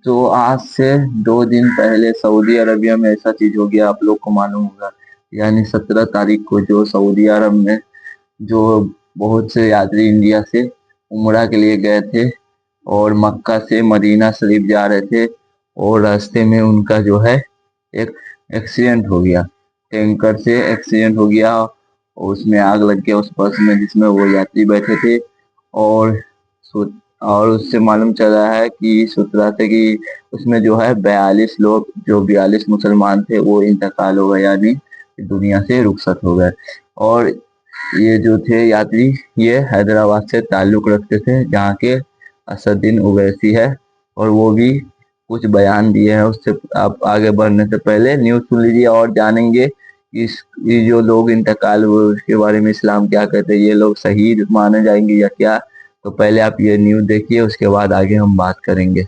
تو آج سے 2 دن پہلے سعودی عربیہ میں ایسا چیز ہو گیا، آپ لوگ کو معلوم ہوگا۔ یعنی 17 تاریخ کو جو سعودی عرب میں جو بہت سے یاتری انڈیا سے عمرہ کے لیے گئے تھے اور مکہ سے مدینہ شریف جا رہے تھے، اور راستے میں ان کا جو ہے ایک ایکسیڈنٹ ہو گیا، ٹینکر سے ایکسیڈنٹ ہو گیا، اور اس میں آگ لگ گیا اس بس میں جس میں وہ یاتری بیٹھے تھے۔ اور اور اس سے معلوم چل رہا ہے کہ سوچ رہا تھا کہ اس میں جو ہے 42 لوگ، جو 42 مسلمان تھے، وہ انتقال ہو گئے، یعنی دنیا سے رخصت ہو گئے۔ اور یہ جو تھے یاتری، یہ حیدرآباد سے تعلق رکھتے تھے، جہاں کے اسدالدین اویسی ہے، اور وہ بھی کچھ بیان دیے ہیں۔ اس سے آپ آگے بڑھنے سے پہلے نیوز سن لیجیے اور جانیں گے کہ یہ جو لوگ انتقال ہوئے اس کے بارے میں اسلام کیا کہتے ہیں، یہ لوگ شہید مانے جائیں گے یا کیا۔ تو پہلے آپ یہ نیوز دیکھیے، اس کے بعد آگے ہم بات کریں گے۔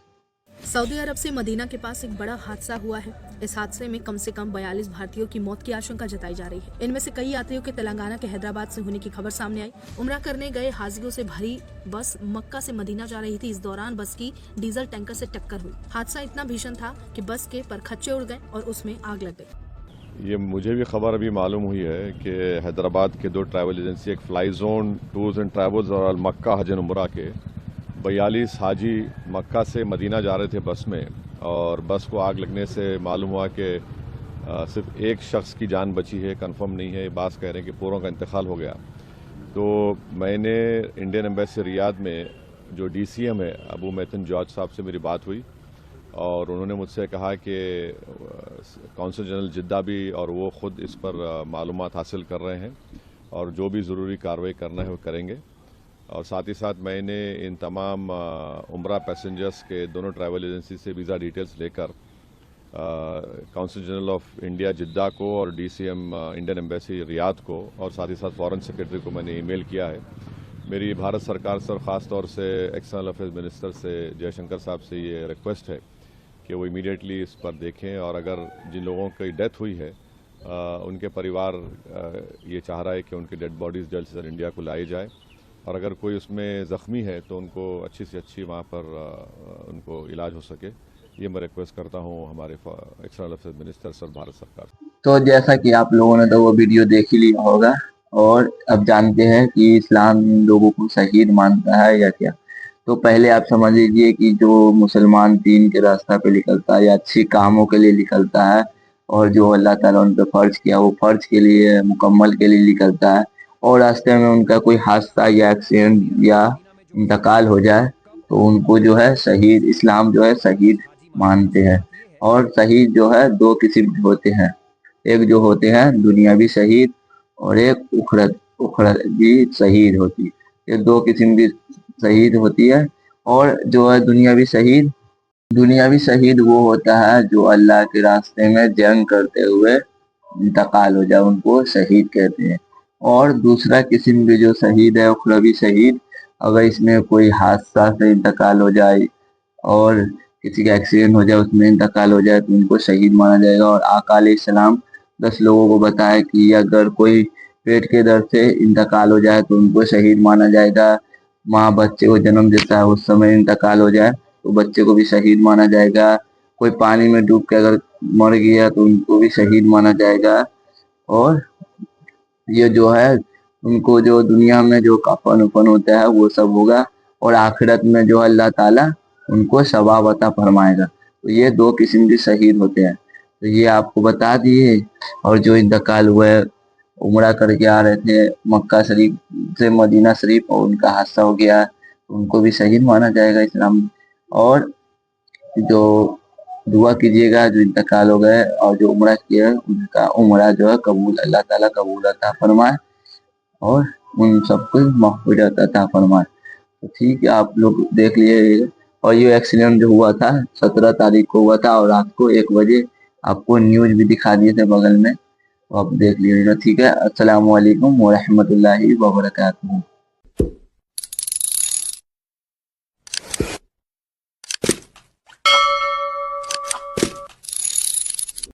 سعودی عرب سے مدینہ کے پاس ایک بڑا حادثہ ہوا ہے۔ اس حادثے میں کم سے کم 42 بھارتیوں کی موت کی آشنکا جتائی جا رہی ہے۔ ان میں سے کئی یاتریوں کے تلنگانہ کے حیدرآباد سے ہونے کی خبر سامنے آئی۔ عمرہ کرنے گئے حاجیوں سے بھری بس مکہ سے مدینہ جا رہی تھی۔ اس دوران بس کی ڈیزل ٹینکر سے ٹکر ہوئی۔ حادثہ اتنا بھیشن تھا کہ بس کے پرکھچے اڑ گئے اور اس میں آگ لگ گئی۔ یہ مجھے بھی خبر ابھی معلوم ہوئی ہے کہ حیدرآباد کے 2 ٹریول ایجنسی، ایک fly zone tours and travels اور المکہ حج عمرہ کے 42 حاجی مکہ سے مدینہ جا رہے تھے بس میں، اور بس کو آگ لگنے سے معلوم ہوا کہ صرف ایک شخص کی جان بچی ہے، کنفرم نہیں ہے، بعض کہہ رہے ہیں کہ پوروں کا انتقال ہو گیا۔ تو میں نے انڈین ایمبیسی ریاض میں جو ڈی سی ایم ہے ابو میتن جارج صاحب سے میری بات ہوئی، اور انہوں نے مجھ سے کہا کہ کونسل جنرل جدہ بھی اور وہ خود اس پر معلومات حاصل کر رہے ہیں، اور جو بھی ضروری کارروائی کرنا ہے وہ کریں گے۔ اور ساتھ ہی ساتھ میں نے ان تمام عمرہ پیسنجرز کے دونوں ٹریول ایجنسی سے ویزا ڈیٹیلز لے کر consul general of India Jeddah کو اور D C M Indian embassy Riyadh کو اور ساتھ ہی ساتھ فارن سیکرٹری کو میں نے ای میل کیا ہے۔ میری بھارت سرکار سے اور خاص طور سے ایکسٹرنل افیئرز منسٹر سے جے شنکر صاحب سے یہ ریکویسٹ ہے کہ وہ امیڈیٹلی اس پر دیکھیں، اور اگر جن لوگوں کی ڈیتھ ہوئی ہے ان کے پریوار یہ چاہ رہا ہے کہ ان کی ڈیڈ باڈیز جلد سے جلد انڈیا کو لائی جائے، اور اگر کوئی اس میں زخمی ہے تو ان کو اچھی سے اچھی وہاں پر ان کو علاج ہو سکے۔ یہ میں ریکویسٹ کرتا ہوں ہمارے ایکسٹرنل افیئرز منسٹر سر بھارت سرکار سے۔ تو جیسا کہ آپ لوگوں نے تو وہ ویڈیو دیکھ ہی لیا ہوگا، اور اب جانتے ہیں کہ اسلام ان لوگوں کو شہید مانتا ہے یا کیا۔ تو پہلے آپ سمجھ لیجیے کہ جو مسلمان دین کے راستہ پہ نکلتا ہے یا اچھی کاموں کے لیے نکلتا ہے، اور جو اللہ تعالیٰ ان پہ فرض کیا وہ فرض کے لیے مکمل کے لیے نکلتا ہے، اور راستے میں ان کا کوئی حادثہ یا ایکسیڈنٹ یا انتقال ہو جائے، تو ان کو جو ہے شہید، اسلام جو ہے شہید مانتے ہیں۔ اور شہید جو ہے 2 قسم کے ہوتے ہیں، ایک جو ہوتے ہیں دنیاوی شہید، اور ایک اخروی شہید ہوتی ہے۔ یہ 2 قسم کی شہید ہوتی ہے۔ اور جو ہے دنیاوی شہید وہ ہوتا ہے جو اللہ کے راستے میں جنگ کرتے ہوئے انتقال ہو جائے، ان کو شہید کہتے ہیں۔ اور دوسرا قسم بھی جو شہید ہے اخروی شہید، اگر اس میں کوئی حادثہ سے انتقال ہو جائے اور کسی کا ایکسیڈنٹ ہو جائے، اس میں انتقال ہو جائے، تو ان کو شہید مانا جائے گا۔ اور آقا علیہ السلام 10 لوگوں کو بتایا کہ اگر کوئی پیٹ کے درد سے انتقال ہو جائے تو ان کو شہید مانا جائے گا۔ ماں بچے کو جنم دیتا ہے، اس سمے انتقال ہو جائے تو بچے کو بھی شہید مانا جائے گا۔ کوئی پانی میں ڈوب کے اگر مر گیا تو ان کو بھی شہید مانا جائے گا۔ اور یہ جو ہے ان کو جو دنیا میں جو کفن وفن ہوتا ہے وہ سب ہوگا، اور آخرت میں جو اللہ تعالیٰ ان کو ثواب عطا فرمائے گا۔ تو یہ 2 قسم کے شہید ہوتے ہیں، تو یہ آپ کو بتا دیے۔ اور جو انتقال ہوئے عمرہ کر کے آ رہے تھے مکہ شریف سے مدینہ شریف، اور ان کا حادثہ ہو گیا، ان کو بھی شہید مانا جائے گا اسلام میں۔ اور جو دعا کیجیے گا جو انتقال ہو گئے اور جو عمرہ کیا ہے ان کا عمرہ جو ہے قبول، اللہ تعالیٰ قبول عطا فرمائے، اور ان سب کو مغفرت عطا فرمائے۔ تو ٹھیک ہے، آپ لوگ دیکھ لیے۔ اور یہ ایکسیڈنٹ جو ہوا تھا 17 تاریخ کو ہوا تھا، اور رات کو 1 بجے آپ کو نیوز بھی دکھا دیے تھے بغل میں، تو آپ دیکھ لیجیے گا۔ ٹھیک ہے، السلام علیکم ورحمۃ اللہ وبرکاتہ۔